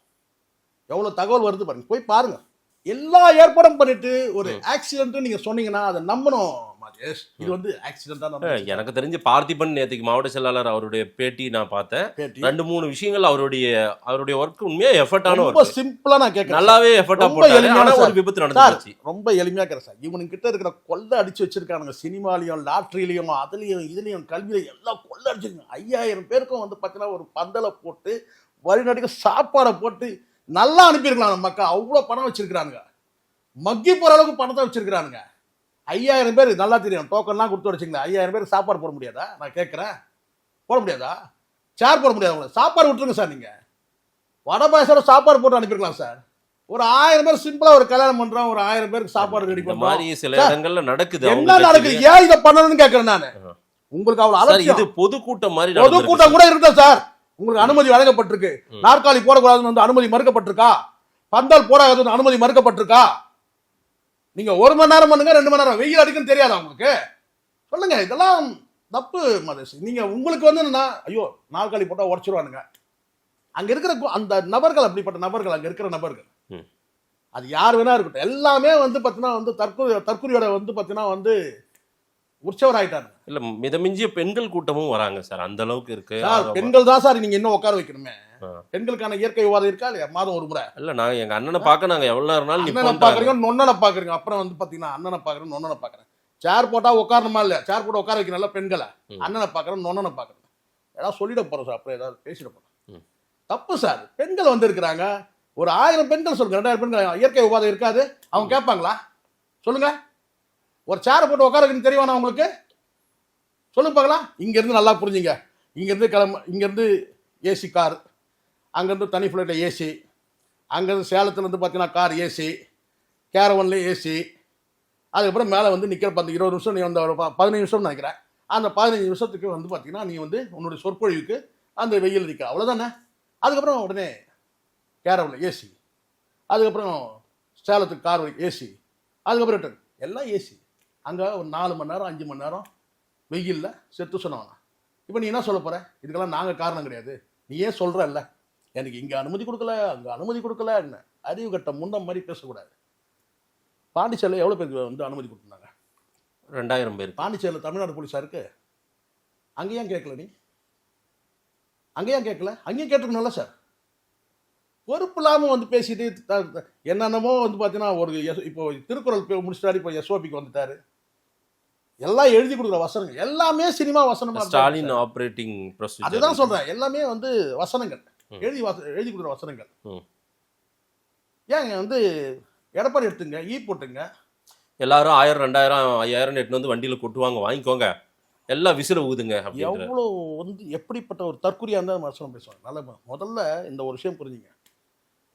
எவ்வளோ தகவல் வருது பாருங்க, போய் பாருங்க. எல்லா ஏற்பாடும் பண்ணிட்டு ஒரு ஆக்சிடென்ட் நீங்க சொன்னீங்கன்னா அதை நம்பணும் மாதேஷ். இது வந்து ஆக்சிடென்ட்டா? எனக்கு தெரிஞ்சு பார்த்திபன் நேற்றுக்கு மாவட்ட செயலாளர் அவருடைய பேட்டி நான் பார்த்தேன். 2-3 விஷயங்கள் அவருடைய ஒர்க் உண்மையா எஃபர்ட்டான ரொம்ப சிம்பிளா நான் கேட்கறேன். நல்லாவே எஃபர்ட்டா போட்டாரு. ஆனா ஒரு விபத்து நடந்துச்சு. ரொம்ப எளிமையா கேட்கறேன் சார். இவனுக்கு கிட்ட இருக்கிற கொள்ள அடிச்சு வச்சிருக்கானுங்க, சினிமாலையும் லாட்டரியிலையும் அதுலயும் இதுலயும் கல்வியிலையும் எல்லாம் கொள்ள அடிச்சிருக்காங்க. 5000 பேருக்கும் வந்து பார்த்தீங்கன்னா ஒரு பந்தலை போட்டு வழிநடுக்க சாப்பாடை போட்டு நல்லா அனுப்பியிருக்கலாம் நம்ம மக்கள். அவ்வளோ பணம் வச்சிருக்கிறானுங்க, மக்கி போகிற அளவுக்கு பணத்தை வச்சிருக்கிறானுங்க. 5000 பேர் நல்லா தெரியும், டோக்கன்லாம் கொடுத்து வச்சுங்களேன். 5000 பேருக்கு சாப்பாடு போட முடியாதா? நான் கேட்குறேன், போட முடியாதா? சேர் போட முடியாதா? உங்களை சாப்பாடு விட்டுருங்க சார். நீங்கள் வடை பாயசோட சாப்பாடு போட்டு அனுப்பியிருக்கலாம் சார். ஒரு 1000 பேர் சிம்பிளாக ஒரு கல்யாணம் பண்ணுறோம், ஒரு 1000 பேருக்கு சாப்பாடு ரெடி பண்ணுற மாதிரி சில இடங்கள்ல நடக்குது. என்ன நடக்குது? ஏன் இதை பண்ணணும்னு கேட்குறேன் நான். உங்களுக்கு அவ்வளோ அலட்சியம். இது பொதுக்கூட்டம் மாதிரி, பொதுக்கூட்டம் கூட இருக்கட்டும் சார். உங்களுக்கு அனுமதி வழங்கப்பட்டிருக்கு, நாற்காலி போடக்கூடாதுன்னு வந்து அனுமதி மறுக்கப்பட்டிருக்கா? பந்தல் போடாதுன்னு அனுமதி மறுக்கப்பட்டிருக்கா? நீங்க 1 மணி நேரம் பண்ணுங்க, 2 மணி நேரம், வெயில் அடிக்குன்னு தெரியாதா உங்களுக்கு? சொல்லுங்க, இதெல்லாம் தப்பு மதேஷ். நீங்க உங்களுக்கு வந்து என்னன்னா, ஐயோ நாற்காலி போட்டா உடச்சிருவானுங்க. அங்க இருக்கிற அந்த நபர்கள், அப்படிப்பட்ட நபர்கள், அங்க இருக்கிற நபர்கள், அது யார் வேணா இருக்கட்டும், எல்லாமே வந்து பாத்தீங்கன்னா வந்து தற்கொலையோட வந்து பாத்தீங்கன்னா வந்து உற்சவர் ஆயிட்டாங்க. இல்ல மிதமிஞ்சிய பெண்கள் கூட்டமும் வராங்க சார், அந்த அளவுக்கு இருக்கு. பெண்கள் தான் சார் நீங்க இன்னும் உட்கார வைக்கணுமே. பெண்களுக்கான இயற்கை விவாதம் இருக்கா இல்லையா? மாதம் ஒரு முறை. இல்ல நாங்க எங்க அண்ணனை பார்க்க நாங்க எவ்வளவு நேரம் அண்ணனை பாக்குறீங்க, நொண்ணனை பாக்குறீங்க. அப்புறம் வந்து பாத்தீங்கன்னா அண்ணனை பாக்குறேன், நொண்ணனை பாக்குறேன். சேர் போட்டா உட்காரணுமா இல்லையா? சேர் போட்டு உட்கார வைக்கணும்ல பெண்களை. அண்ணனை பாக்குறேன், நொண்ணனை பாக்குறேன். ஏதாவது சொல்லிட போறோம் சார், அப்புறம் ஏதாவது பேசிட போறோம். தப்பு சார். பெண்கள் வந்து இருக்கிறாங்க, ஒரு 1000 பெண்கள் சொல்லுங்க, 2000 பெண்கள் இயற்கை விவாதம் இருக்காது. அவங்க கேட்பாங்களா? சொல்லுங்க. ஒரு சேரை போட்டு உட்கார வைக்கணும் தெரியுமா உங்களுக்கு? சொல்லுங்க பார்க்கலாம். இங்கேருந்து நல்லா புரிஞ்சுங்க. இங்கேருந்து இங்கேருந்து ஏசி கார், அங்கேருந்து தனி ஃப்ளைட்டில் ஏசி, அங்கேருந்து சேலத்துலேருந்து பார்த்தீங்கன்னா கார் ஏசி, கேரவன்லேயும் ஏசி, அதுக்கப்புறம் மேலே வந்து நிற்கிற 20 நிமிஷம் நீ வந்து ஒரு 15 நிமிஷம்னு நினைக்கிறேன். அந்த 15 நிமிஷத்துக்கு வந்து பார்த்தீங்கன்னா நீ வந்து உன்னுடைய சொற்பொழிவுக்கு அந்த வெயில் நிற்க, அவ்வளோதானே. அதுக்கப்புறம் உடனே கேரவனில் ஏசி, அதுக்கப்புறம் சேலத்துக்கு கார் ஏசி, அதுக்கப்புறம் ரிட்டர்ன் எல்லாம் ஏசி. அங்கே ஒரு 4 மணி நேரம் 5 மணி நேரம் வெயிலில் செத்து சொன்னவனா. இப்போ நீ என்ன சொல்ல போகிற? இதுக்கெல்லாம் நாங்கள் காரணம் கிடையாது. நீ ஏன் சொல்கிறல்ல எனக்கு இங்கே அனுமதி கொடுக்கல அங்கே அனுமதி கொடுக்கல, என்ன அறிவு கட்ட முன்னம் மாதிரி பேசக்கூடாது. பாண்டிச்சேரியில் எவ்வளோ பேருக்கு வந்து அனுமதி கொடுத்துருந்தாங்க? 2000 பேர். பாண்டிச்சேரியில் தமிழ்நாடு போலீஸாருக்கு அங்கேயும் கேட்கல. நீ அங்கேயும் கேட்கல, அங்கேயும் கேட்டுக்கணும்ல சார். பொறுப்பு இல்லாமல் வந்து பேசிட்டு என்னென்னமோ வந்து பார்த்தீங்கன்னா ஒரு இப்போ திருக்குறள் முடிச்சிட்டாரு, இப்போ எஸ்ஓபிக்கு வந்துட்டாரு. எல்லாம் எழுதி கொடுக்குற வசனங்கள் எல்லாமே சினிமா வசனமா. ஸ்டாலின் ஆபரேட்டிங் ப்ரொசீஜர், அதுதான் சொல்றேன், எல்லாமே வந்து வசனங்கள், எழுதி கொடுக்குற வசனங்கள். ஏங்க வந்து எடப்பாடி எடுத்துங்க, போட்டுங்க, எல்லாரும் 1000 2000 5000 எட்டு வந்து வண்டியில கொட்டுவாங்க, வாங்கிக்கோங்க, எல்லாம் விசில ஊதுங்க. எவ்வளோ வந்து எப்படிப்பட்ட ஒரு தற்குறியா இருந்தால் வசனம் பேசுவாங்க. நல்ல முதல்ல இந்த ஒரு விஷயம் புரிஞ்சுங்க.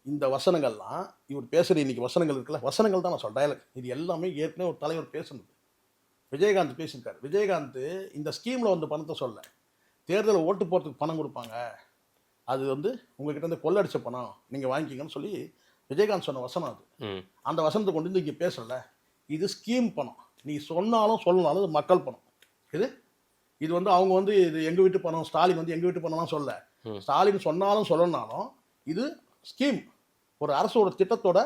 இந்த வசனங்கள்லாம் இவர் பேசுகிற இன்னைக்கு வசனங்கள் இருக்குல்ல, வசனங்கள் தான் நான் சொல்கிறேன், டயலாக். இது எல்லாமே ஏற்கனவே ஒரு தலைவர் பேசுனது. விஜயகாந்த் பேசியிருக்காரு. விஜயகாந்த் இந்த ஸ்கீமில் வந்து பணத்தை சொல்ல, தேர்தலில் ஓட்டு போகிறதுக்கு பணம் கொடுப்பாங்க, அது வந்து உங்ககிட்ட இருந்து கொள்ளடிச்ச பணம், நீங்கள் வாங்கிக்கிங்கன்னு சொல்லி விஜயகாந்த் சொன்ன வசனம் அது. அந்த வசனத்தை கொண்டு வந்து இங்கே பேசல. இது ஸ்கீம் பணம், நீ சொன்னாலும் சொல்லனாலும் இது மக்கள் பணம். இது வந்து அவங்க வந்து இது எங்கள் வீட்டு பணம், ஸ்டாலின் வந்து எங்கள் வீட்டு பணம்லாம் சொல்ல. ஸ்டாலின் சொன்னாலும் சொல்லனாலும் இது ஸ்கீம், ஒரு அரசோட திட்டத்தோட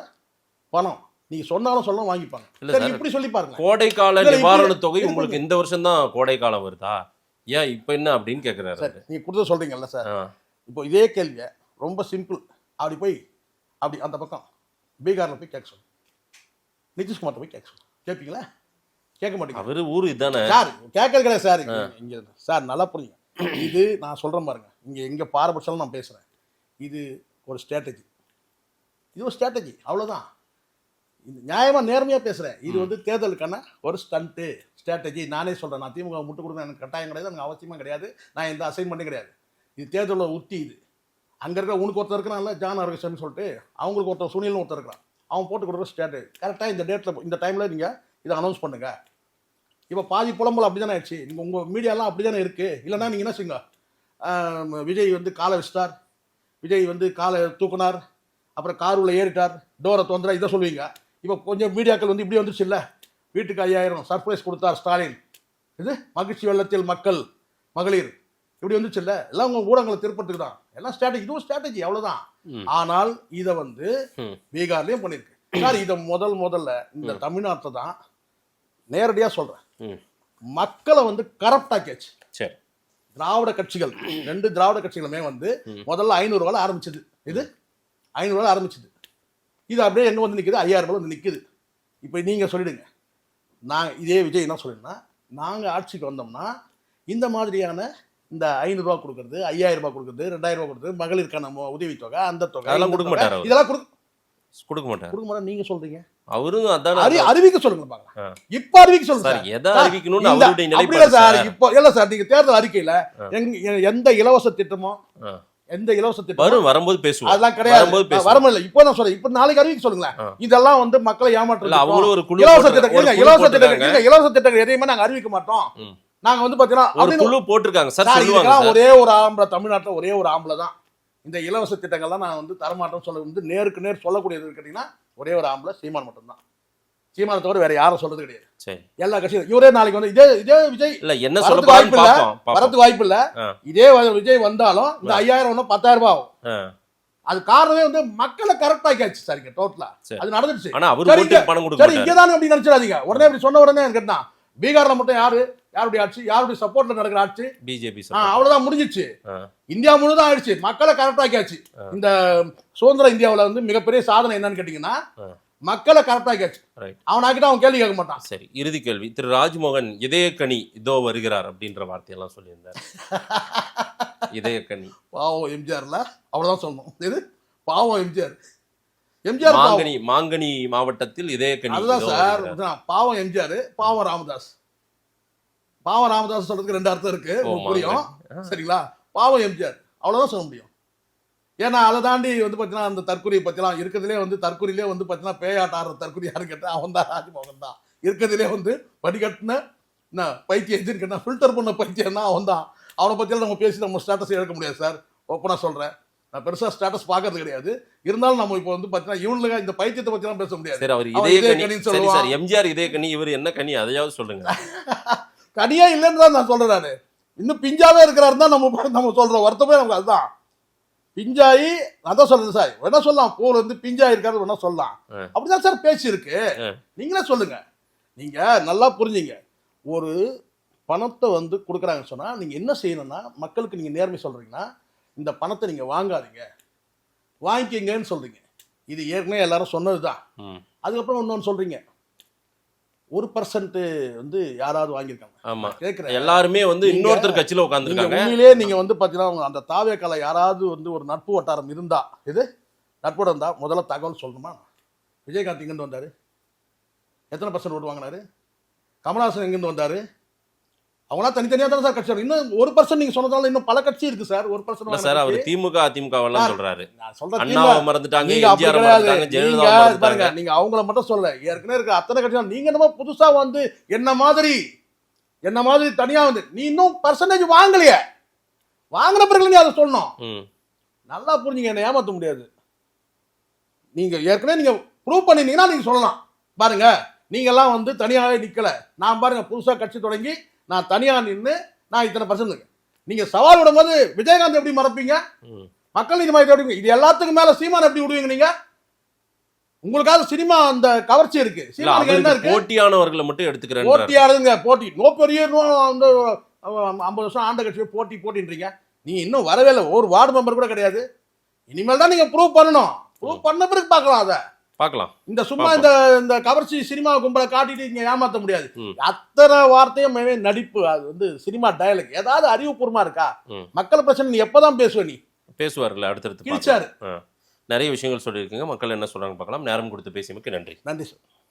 பணம், நீ சொன்னாலும் சொல்ல வாங்கிப்பாங்க. இப்படி சொல்லி பாருங்க. கோடைக்கால நிவாரண தொகை உங்களுக்கு இந்த வருஷம் தான் கோடை காலம் வருதா, ஏன் இப்போ என்ன அப்படின்னு கேட்குறாரு. சார் நீங்க கொடுத்து சொல்றீங்கல்ல சார், இப்போ இதே கேள்வியை ரொம்ப சிம்பிள், அப்படி போய் அப்படி அந்த பக்கம் பீகாரில் போய் கேட்க சொல்லு, நிதிஷ்குமார்ட்ட போய் கேட்க சொல்லு, கேட்பீங்களா? கேட்க மாட்டீங்க. அவரு ஊர் இதுதானே சார், கேட்கறது கிடையாது சார். இங்கே சார் நல்லா புரியுங்க, இது நான் சொல்கிறேன் பாருங்க, இங்கே எங்கே பாரபட்சம் நான் பேசுகிறேன், இது ஒரு ஸ்ட்ராட்டஜி, இது ஒரு ஸ்ட்ராட்டஜி, அவ்வளோதான். இது நியாயமாக நேர்மையாக பேசுகிறேன். இது வந்து தேர்தலுக்கான ஒரு ஸ்டண்ட்டு ஸ்ட்ராட்டஜி. நானே சொல்கிறேன், நான் திமுக முட்டு கொடுக்க எனக்கு கட்டாயம் கிடையாது, எனக்கு அவசியமாக கிடையாது, நான் எந்த அசைன்மெண்ட்டும் கிடையாது. இது தேர்தலில் உத்தி. இது அங்கே இருக்கிற உனக்கு ஒருத்தர் இருக்கிறான்ல ஜான் ஆரோக்கியம்னு சொல்லிட்டு, அவங்களுக்கு ஒருத்தர் சுனில்னு ஒருத்தர் இருக்கிறான், அவன் போட்டு கொடுக்குற ஸ்ட்ராட்டஜி. கரெக்டாக இந்த டேட்டில் இந்த டைமில் நீங்கள் இதை அனௌன்ஸ் பண்ணுங்க. இப்போ பாதி புலம்பல் அப்படி தானே ஆயிடுச்சு, நீங்கள் உங்கள் மீடியாலாம் அப்படி தானே இருக்குது. இல்லைன்னா நீங்கள் என்ன செய்யுங்க, விஜய் வந்து காலை வச்சிட்டார், விஜய் வந்து காலை தூக்குனார், அப்புறம் கார் உள்ள ஏறிட்டார், டோரை தொந்தரா, இதை சொல்லுவீங்க. இப்போ கொஞ்சம் மீடியாக்கள் வந்து இப்படி வந்துருச்சு இல்லை, வீட்டுக்கு 5000 சர்ப்ரைஸ் கொடுத்தார் ஸ்டாலின், இது மகிழ்ச்சி வெள்ளத்தில் மக்கள் மகளிர், இப்படி வந்துச்சு இல்லை, எல்லாம் உங்கள் ஊடகங்களை திருப்பத்துக்கு தான், எல்லாம் ஸ்ட்ராட்டஜி, இதுவும் ஸ்ட்ராட்டஜி, அவ்வளோதான். ஆனால் இதை வந்து பீகார்லேயும் பண்ணியிருக்கு சார். இதை முதல்ல இந்த தமிழ்நாட்டை தான் நேரடியாக சொல்கிறேன், மக்களை வந்து கரப்ட் ஆக்கியாச்சு. திராவிட கட்சிகள், 2 திராவிட கட்சிகளுமே வந்து முதல்ல 500 ரூபாய் ஆரம்பிச்சது, இது 500 ரூபாய் ஆரம்பிச்சது, இது அப்படியே எங்கே வந்து நிற்குது, 5000 ரூபாய் வந்து நிற்குது. இப்போ நீங்கள் சொல்லிடுங்க, நான் இதே விஜய் என்ன சொல்லிடுன்னா, நாங்கள் ஆட்சிக்கு வந்தோம்னா இந்த மாதிரியான இந்த 500 ரூபா கொடுக்குறது, 5000 ரூபாய் கொடுக்குறது, 2000 ரூபாய் கொடுக்குறது, மகளிருக்கான உதவித்தொகை, அந்த தொகை, அதெல்லாம் கொடுக்க மாட்டார், இதெல்லாம் கொடுக்க மாட்டார். நீங்க சொல்றீங்க, அவரும் அதான் அறிவிக்க சொல்லுங்க பாக்கலாம். இப்ப அறிவிக்க சொல்லுங்க சார், எதை அறிவிக்கணும்னு அவருடைய நிலைப்பாடு சார். இப்போ இல்ல சார், நீங்க தேர்தல் அறிக்கையில எந்த இலவச திட்டமோ, எந்த இலவச திட்டம் வரும்போது பேசுவோம், அதெல்லாம் கிடையாது, வரமில்ல. இப்போ நான் சொல்றேன், இப்போ நாளைக்கு அறிவிக்க சொல்லுங்களேன். இதெல்லாம் வந்து மக்களை ஏமாற்ற அவங்களும் ஒரு குழு, இலவச திட்டங்கள் எதையுமே நாங்க அறிவிக்க மாட்டோம். நாங்க வந்து பாத்தீங்கன்னா குழு போட்டிருக்காங்க சார், சொல்லுவாங்க ஒரே ஒரு ஆம்பளை, தமிழ்நாட்டில் ஒரே ஒரு ஆம்பளை தான் இந்த இலவச திட்டங்கள்லாம் நான் வந்து தரமாட்டோம் சொல்ல வந்து நேருக்கு நேர் சொல்லக்கூடியது கேட்டீங்கன்னா ஒரே ஒரு ஆம்பளை, சீமான் மட்டும்தான். சீமானை தவிர வேற யாரும் சொல்றது கிடையாது. எல்லா கட்சியும் இவரே நாளைக்கு வந்து இதே விஜய் இல்ல என்ன சொல்ல வாய்ப்பு இல்ல, வரது வாய்ப்பு இல்ல. இதே விஜய் வந்தாலும் இந்த 5000 ஒன்னும் 10000 ரூபாய் ஆகும். அது காரணமே வந்து மக்களை கரெக்ட் ஆக்கியாச்சு சார். டோட்டலா அது நடந்துருச்சு. சரி, இங்கதானே அப்படி நினைச்சிடாதீங்க. உடனே அப்படி சொன்ன உடனே கேட்டா பீகார்ல மட்டும் யாருடைய ஆட்சி, யாருடைய சப்போர்ட்ல நடக்கிற ஆட்சி, பிஜேபி. அவ்வளவுதான், முடிஞ்சிச்சு. இந்தியா முழுதான் ஆயிடுச்சு, மக்களை கரெக்ட் ஆக்கியாச்சு. இந்த சுதந்திர இந்தியாவில் வந்து மிகப்பெரிய சாதனை என்னன்னு கேட்டீங்கன்னா மக்களை கரெக்ட் ஆக்கியாச்சு. அவன் ஆக்கிட்ட அவன் கேள்வி கேட்க மாட்டான். சரி, இறுதி கேள்வி. திரு ராஜ்மோகன் இதயக்கனி இதோ வருகிறார் அப்படின்ற வார்த்தையெல்லாம் சொல்லியிருந்தார். இதயக்கனி பாவம் எம்ஜிஆர்ல, அவ்வளவுதான் சொல்லணும். இது பாவம் எம்ஜிஆர். மாங்கனி மாவட்டத்தில் இதயக்கனி, அதுதான் சார். பாவம் எம்ஜிஆர், பாவம் ராமதாஸ். பாவம் ராமதாஸ் சொல்றதுக்கு 2 அர்த்தம் இருக்கு, புரியும் சரிங்களா? பாவம் எம்ஜிஆர், அவ்வளவுதான் சொல்ல முடியும். ஏன்னா அதை தாண்டி வந்து பார்த்தீங்கன்னா அந்த தற்கொலையை பற்றிலாம் இருக்கிறதுலே வந்து தற்கொலையிலே வந்து பார்த்தீங்கன்னா பேயாட்ட ஆடுற தற்கொலை யாரு கேட்டால் அவன் தான் ராஜ்மோகன் தான். இருக்கிறதுலே வந்து வடிகட்டின என்ன பைத்தியம் எதுன்னு கேட்டால் ஃபில்டர் பண்ண பைத்தியம் தான் அவன் தான். அவனை பற்றியெல்லாம் நம்ம பேசி நம்ம ஸ்டேட்டஸ் இழக்க முடியாது சார். ஓப்பனாக சொல்கிறேன், நான் பெருசாக ஸ்டேட்டஸ் பார்க்கறது கிடையாது. இருந்தாலும் நம்ம இப்போ வந்து பார்த்தீங்கன்னா இவனுங்க இந்த பைத்தியத்தை பற்றிலாம் பேச முடியாது. சரி, அவர் அவன் இதே இதய கனி கனின்னு சரி சொல்லுவான். சார், எம்ஜிஆர் இதே கனி, இவர் என்ன கனி அதையாவது சொல்லுங்க. கனியே இல்லைன்னு தான் நான் சொல்கிறேன். நான் இன்னும் பிஞ்சாவே இருக்கிறாரு தான் நம்ம சொல்கிறோம். வருத்தமே நமக்கு அதுதான். பிஞ்சாயி அதான் சொல்றது சார். வேணா சொல்லலாம், பூவில் வந்து பிஞ்சாயி இருக்காரு வேணா சொல்லலாம். அப்படிதான் சார் பேச்சு இருக்கு. நீங்களே சொல்லுங்க. நீங்க நல்லா புரிஞ்சுங்க. ஒரு பணத்தை வந்து கொடுக்குறாங்கன்னு சொன்னா நீங்க என்ன செய்யணும்னா, மக்களுக்கு நீங்க நேர்மை சொல்றீங்கன்னா இந்த பணத்தை நீங்க வாங்காதீங்க, வாங்கிக்கிங்கன்னு சொல்றீங்க. இது ஏற்கனவே எல்லாரும் சொன்னதுதான். அதுக்கப்புறம் இன்னொன்னு சொல்றீங்க, 1% வந்து யாராவது வாங்கியிருக்காங்க. ஆமா, கேட்கிறேன். எல்லாருமே வந்து இன்னொருத்தர் கட்சியில நீங்க உட்கார்ந்துருக்காங்க. உண்மையிலேயே நீங்க வந்து பாத்தீங்கன்னா அந்த தாவேக்கால யாராவது வந்து ஒரு நட்பு வட்டாரம் இருந்தா, இது நட்பு இருந்தா முதல்ல தகவல் சொல்லணுமா? விஜயகாந்த் இங்கிருந்து வந்தாரு, எத்தனை % ஓட்டு வாங்கினாரு? கமலஹாசன் எங்கிருந்து வந்தாரு? அவங்களா தனித்தனியா தானே சார் கட்சி. இன்னும் 1% நீங்க சொன்னதால இன்னும் பல கட்சி இருக்கு சார். 1% சார், அவர் திமுக அதிமுக எல்லாம் சொல்றாரு. நான் சொல்றேன், அண்ணாவை மறந்துட்டாங்க, நீங்க அப்படி எம்ஜிஆர் கிடையாது. மறந்துட்டாங்க, ஜெயலலிதா நீங்க மறந்துட்டாங்க. பாருங்க, நீங்க அவங்கள மட்டும் சொல்ல, ஏற்கனவே இருக்க அத்தனை கட்சி நீங்க என்னமோ புதுசா வந்து என்ன மாதிரி தனியா வந்து நீ இன்னும் பர்சன்டேஜ் வாங்கலையே. வாங்கின பிறகு நீ அதை சொல்லணும். நல்லா புரிஞ்சுங்க, என்ன ஏமாத்த முடியாது. நீங்க ஏற்கனவே நீங்க ப்ரூவ் பண்ணிருந்தீங்கன்னா நீங்க சொல்லலாம். பாருங்க, நீங்க எல்லாம் வந்து தனியாவே நிக்கல. நான் பாருங்க புதுசா கட்சி தொடங்கி நான் தனியா நின்று நான் இத்தனை % நீங்க சவால் விடும்போது விஜயகாந்த் எப்படி மறப்பீங்க? மக்கள் நீதி மையத்தை எப்படி? இது எல்லாத்துக்கும் மேல சீமான் எப்படி விடுவீங்க? நீங்க உங்களுக்காக சினிமா அந்த கவர்ச்சி இருக்கு. சீமானுக்கு என்ன இருக்கு? போட்டியானவர்களை மட்டும் எடுத்துக்கிறேன். போட்டியாடுங்க, போட்டி நோ பெரிய வந்து 50 வருஷம் ஆண்ட கட்சியை போட்டின்றீங்க. நீங்க இன்னும் வரவே இல்லை, ஒரு வார்டு மெம்பர் கூட கிடையாது. இனிமேல் தான் நீங்க ப்ரூவ் பண்ணணும். ப்ரூவ் பண்ண பிறகு பார்க்கலாம். அதை பார்க்கலாம். இந்த சும்மா இந்த கவர்ச்சி சினிமா கும்பலை காட்டிட்டு இங்க ஏமாத்த முடியாது. அத்தனை வார்த்தையும் நடிப்பு. அது வந்து சினிமா டயலாக். ஏதாவது அறிவுபூர்வமா இருக்கா? மக்கள் பிரச்சனை நீ எப்பதான் பேசுவ? நீ பேசுவார்ல அடுத்தடுத்து கிழிச்சாரு. நிறைய விஷயங்கள் சொல்லியிருக்கீங்க. மக்கள் என்ன சொல்றாங்க பார்க்கலாம். நேரம் கொடுத்து பேசியமைக்கு நன்றி. நன்றி சார்.